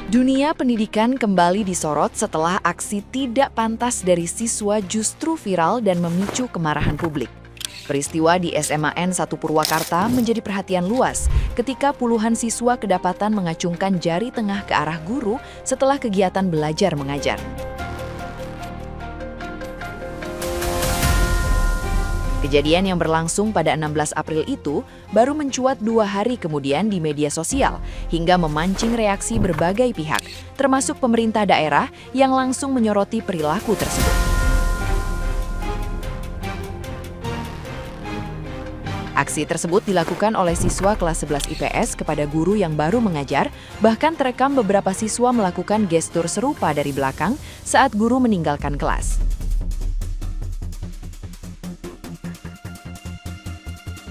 Dunia pendidikan kembali disorot setelah aksi tidak pantas dari siswa justru viral dan memicu kemarahan publik. Peristiwa di SMAN 1 Purwakarta menjadi perhatian luas ketika puluhan siswa kedapatan mengacungkan jari tengah ke arah guru setelah kegiatan belajar mengajar. Kejadian yang berlangsung pada 16 April itu baru mencuat 2 hari kemudian di media sosial hingga memancing reaksi berbagai pihak, termasuk pemerintah daerah yang langsung menyoroti perilaku tersebut. Aksi tersebut dilakukan oleh siswa kelas 11 IPS kepada guru yang baru mengajar, bahkan terekam beberapa siswa melakukan gestur serupa dari belakang saat guru meninggalkan kelas.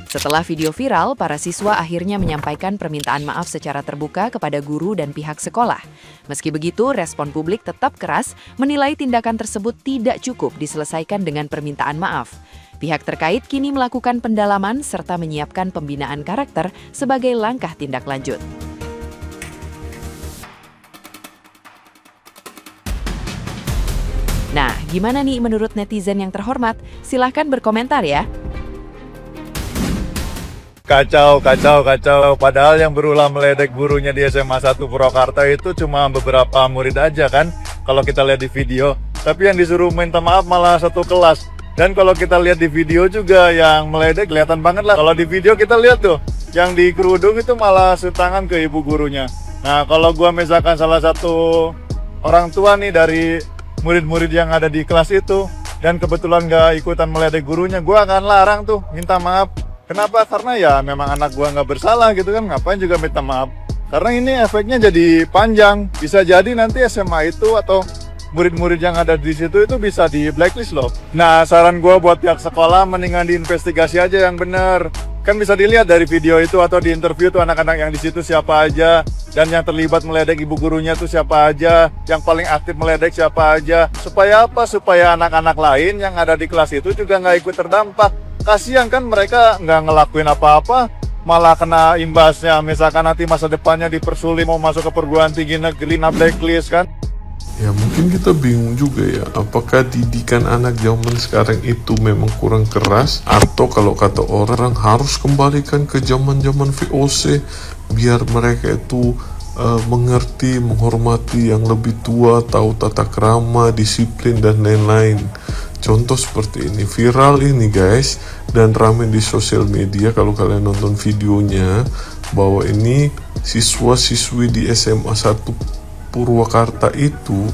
Setelah video viral, para siswa akhirnya menyampaikan permintaan maaf secara terbuka kepada guru dan pihak sekolah. Meski begitu, respon publik tetap keras menilai tindakan tersebut tidak cukup diselesaikan dengan permintaan maaf. Pihak terkait kini melakukan pendalaman serta menyiapkan pembinaan karakter sebagai langkah tindak lanjut. Nah, gimana nih menurut netizen yang terhormat? Silahkan berkomentar ya. Kacau. Padahal yang berulah meledek gurunya di SMA 1 Purwakarta itu cuma beberapa murid aja kan, kalau kita lihat di video. Tapi yang disuruh minta maaf malah satu kelas. Dan kalau kita lihat di video juga yang meledek kelihatan banget lah. Kalau di video kita lihat tuh, yang di kerudung itu malah setangan ke ibu gurunya. Nah, kalau gua misalkan salah satu orang tua nih dari murid-murid yang ada di kelas itu, dan kebetulan nggak ikutan meledek gurunya, gua akan larang tuh minta maaf. Kenapa? Karena ya memang anak gua nggak bersalah gitu kan, ngapain juga minta maaf. Karena ini efeknya jadi panjang, bisa jadi nanti SMA itu atau murid-murid yang ada di situ itu bisa di blacklist loh. Nah, saran gua buat pihak sekolah mendingan diinvestigasi aja yang bener. Kan bisa dilihat dari video itu atau di interview tuh anak-anak yang di situ siapa aja, dan yang terlibat meledek ibu gurunya tuh siapa aja, yang paling aktif meledek siapa aja. Supaya apa? Supaya anak-anak lain yang ada di kelas itu juga nggak ikut terdampak. Kasihan kan mereka nggak ngelakuin apa-apa, malah kena imbasnya. Misalkan nanti masa depannya dipersulit mau masuk ke perguruan tinggi negeri, nah blacklist kan. Ya mungkin kita bingung juga ya, apakah didikan anak zaman sekarang itu memang kurang keras, atau kalau kata orang harus kembalikan ke zaman-zaman VOC biar mereka itu mengerti, menghormati yang lebih tua, tahu tata krama, disiplin dan lain-lain. Contoh seperti ini, viral ini guys, dan ramai di sosial media kalau kalian nonton videonya, bahwa ini siswa-siswi di SMA 1 Purwakarta itu,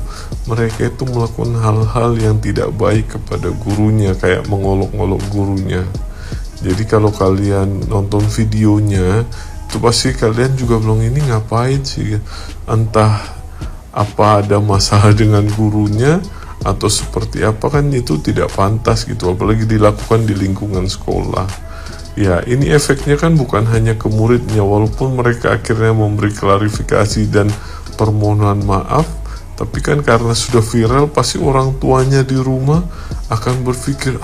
mereka itu melakukan hal-hal yang tidak baik kepada gurunya, kayak mengolok-olok gurunya. Jadi kalau kalian nonton videonya, itu pasti kalian juga bilang ini ngapain sih, entah apa ada masalah dengan gurunya atau seperti apa, kan itu tidak pantas gitu, apalagi dilakukan di lingkungan sekolah. Ya, ini efeknya kan bukan hanya ke muridnya, walaupun mereka akhirnya memberi klarifikasi dan permohonan maaf, tapi kan karena sudah viral, pasti orang tuanya di rumah akan berpikir,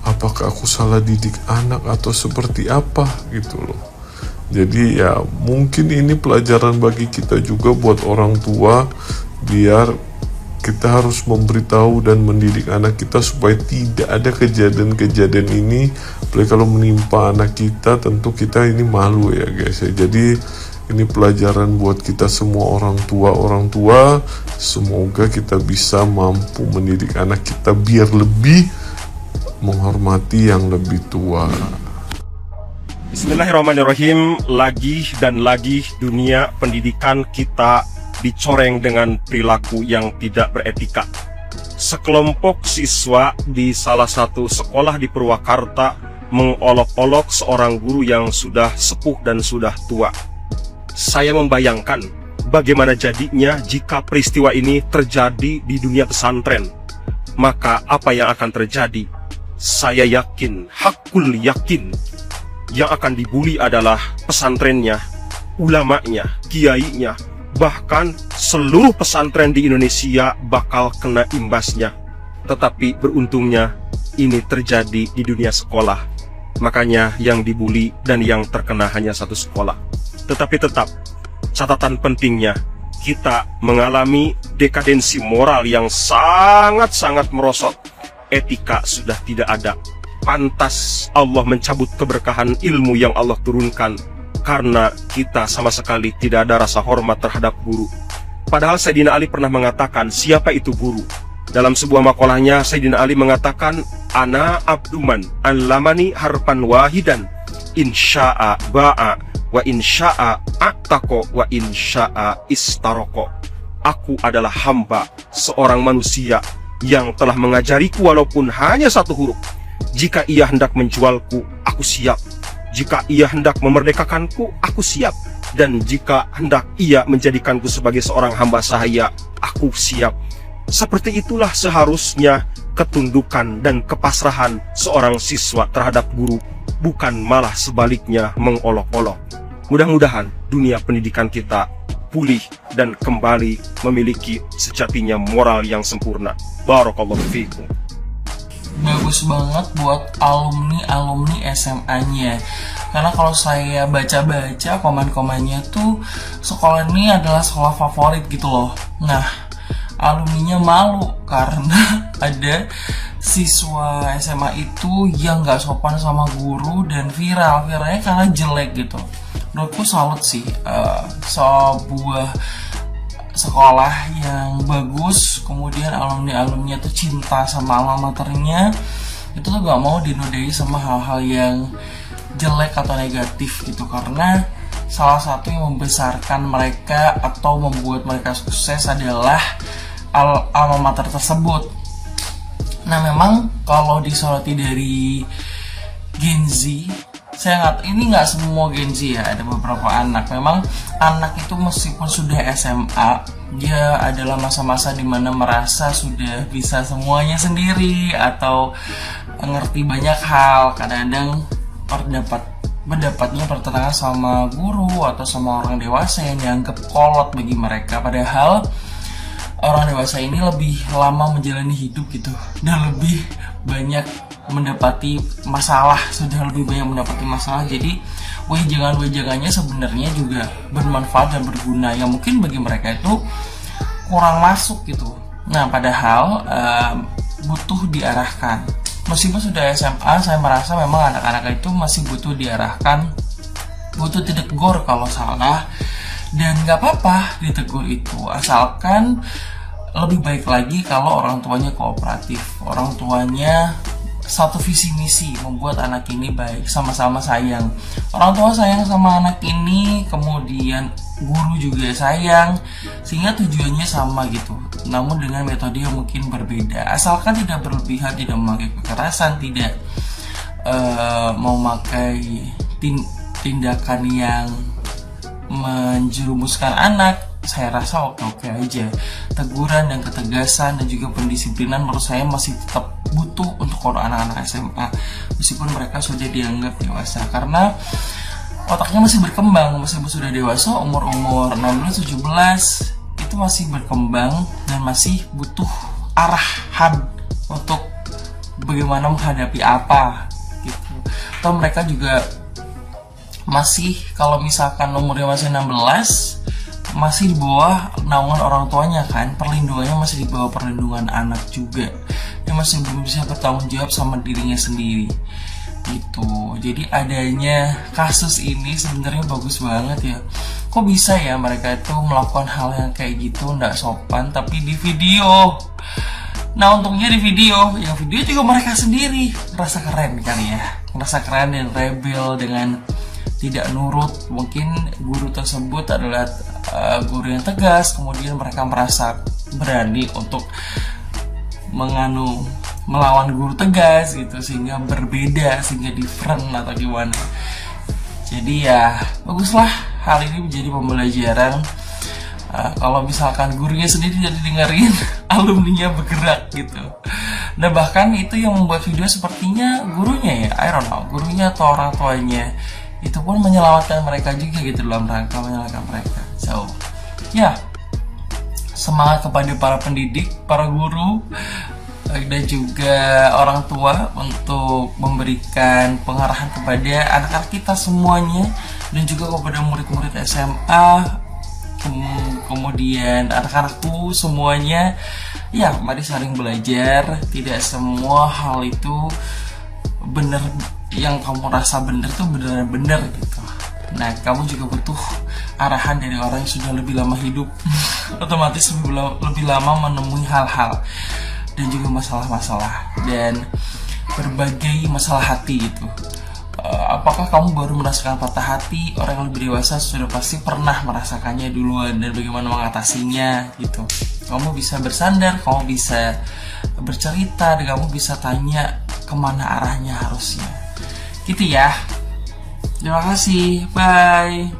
apakah aku salah didik anak atau seperti apa gitu loh. Jadi ya mungkin ini pelajaran bagi kita juga buat orang tua, biar kita harus memberitahu dan mendidik anak kita supaya tidak ada kejadian-kejadian ini. Apalagi kalau menimpa anak kita, tentu kita ini malu ya guys ya. Jadi ini pelajaran buat kita semua orang tua. Semoga kita bisa mampu mendidik anak kita biar lebih menghormati yang lebih tua. Bismillahirrahmanirrahim. Lagi dan lagi dunia pendidikan kita dicoreng dengan perilaku yang tidak beretika. Sekelompok siswa di salah satu sekolah di Purwakarta mengolok-olok seorang guru yang sudah sepuh dan sudah tua. Saya membayangkan bagaimana jadinya jika peristiwa ini terjadi di dunia pesantren. Maka apa yang akan terjadi? Saya yakin, hakul yakin, yang akan dibully adalah pesantrennya, ulamanya, kiainya, bahkan seluruh pesantren di Indonesia bakal kena imbasnya. Tetapi beruntungnya ini terjadi di dunia sekolah. Makanya yang dibully dan yang terkena hanya satu sekolah. Tetapi tetap, catatan pentingnya, kita mengalami dekadensi moral yang sangat-sangat merosot. Etika sudah tidak ada. Pantas Allah mencabut keberkahan ilmu yang Allah turunkan karena kita sama sekali tidak ada rasa hormat terhadap guru. Padahal Sayyidina Ali pernah mengatakan, siapa itu guru? Dalam sebuah makalahnya, Sayyidina Ali mengatakan, ana abduman allamani harpan wahidan insya'a ba'a wa insya'a aktako wa insya'a istaroko. Aku adalah hamba, seorang manusia yang telah mengajariku walaupun hanya satu huruf. Jika ia hendak menjualku, aku siap. Jika ia hendak memerdekakanku, aku siap. Dan jika hendak ia menjadikanku sebagai seorang hamba sahaya, aku siap. Seperti itulah seharusnya ketundukan dan kepasrahan seorang siswa terhadap guru, bukan malah sebaliknya mengolok-olok. Mudah-mudahan dunia pendidikan kita pulih dan kembali memiliki sejatinya moral yang sempurna. Barakallahu fiikum. Bagus banget buat alumni SMA-nya. Karena kalau saya baca-baca komen-komennya tuh, sekolah ini adalah sekolah favorit gitu loh. Nah, alumninya malu karena ada siswa SMA itu yang gak sopan sama guru dan viralnya karena jelek gitu. Menurutku salut sih, sebuah sekolah yang bagus, kemudian alumni-alumninya tuh cinta sama alma maternya, itu tuh gak mau dinodai sama hal-hal yang jelek atau negatif gitu. Karena salah satu yang membesarkan mereka atau membuat mereka sukses adalah alma mater tersebut. Nah, memang kalau disoroti dari Gen Z, ini nggak semua Gen Z ya, ada beberapa anak. Memang anak itu meskipun sudah SMA, dia adalah masa-masa dimana merasa sudah bisa semuanya sendiri atau ngerti banyak hal. Kadang-kadang pendapatnya bertentangan sama guru atau sama orang dewasa yang dianggap kolot bagi mereka. Padahal orang dewasa ini lebih lama menjalani hidup gitu, dan lebih banyak mendapati masalah, jadi wejangan-wejangannya sebenarnya juga bermanfaat dan berguna, yang mungkin bagi mereka itu kurang masuk gitu. Nah, padahal butuh diarahkan. Meskipun sudah SMA, saya merasa memang anak-anak itu masih butuh diarahkan, butuh ditegur kalau salah, dan gak apa-apa ditegur itu, asalkan lebih baik lagi kalau orang tuanya kooperatif, orang tuanya satu visi misi membuat anak ini baik, sama-sama sayang. Orang tua sayang sama anak ini, kemudian guru juga sayang, sehingga tujuannya sama gitu. Namun dengan metode yang mungkin berbeda, asalkan tidak berlebihan, tidak memakai kekerasan, tidak memakai tindakan yang menjerumuskan anak. Saya rasa oke-oke aja. Teguran dan ketegasan dan juga pendisiplinan menurut saya masih tetap butuh untuk anak-anak SMA, meskipun mereka sudah dianggap dewasa, karena otaknya masih berkembang. Meskipun sudah dewasa, umur 16-17 itu masih berkembang dan masih butuh arahan untuk bagaimana menghadapi apa gitu. Atau mereka juga masih, kalau misalkan umurnya masih 16, masih di bawah naungan orang tuanya kan, perlindungannya masih di bawah perlindungan anak juga, dia masih belum bisa bertanggung jawab sama dirinya sendiri gitu. Jadi adanya kasus ini sebenarnya bagus banget ya. Kok bisa ya mereka itu melakukan hal yang kayak gitu, nggak sopan, tapi di video. Nah, untungnya di video, yang video juga mereka sendiri ngerasa keren kali ya, ngerasa keren dan rebel dengan tidak nurut. Mungkin guru tersebut adalah guru yang tegas, kemudian mereka merasa berani untuk melawan guru tegas gitu, sehingga berbeda, sehingga different atau gimana. Jadi ya baguslah hal ini menjadi pembelajaran. Kalau misalkan gurunya sendiri jadi dengerin, alumninya bergerak gitu. Nah, bahkan itu yang membuat video sepertinya gurunya ya, I don't know, gurunya atau orang tuanya, itu pun menyelamatkan mereka juga gitu, dalam rangka menyelamatkan mereka. So, ya, semangat kepada para pendidik, para guru, dan juga orang tua untuk memberikan pengarahan kepada anak-anak kita semuanya, dan juga kepada murid-murid SMA kemudian anak-anakku semuanya, ya mari saling belajar. Tidak semua hal itu benar, yang kamu rasa benar tuh benar-benar gitu. Nah, kamu juga butuh arahan dari orang yang sudah lebih lama hidup. Otomatis lebih lama menemui hal-hal dan juga masalah-masalah dan berbagai masalah hati itu. Apakah kamu baru merasakan patah hati? Orang yang lebih dewasa sudah pasti pernah merasakannya duluan dan bagaimana mengatasinya gitu. Kamu bisa bersandar, kamu bisa bercerita, dan kamu bisa tanya kemana arahnya harusnya. Gitu ya. Terima kasih. Bye.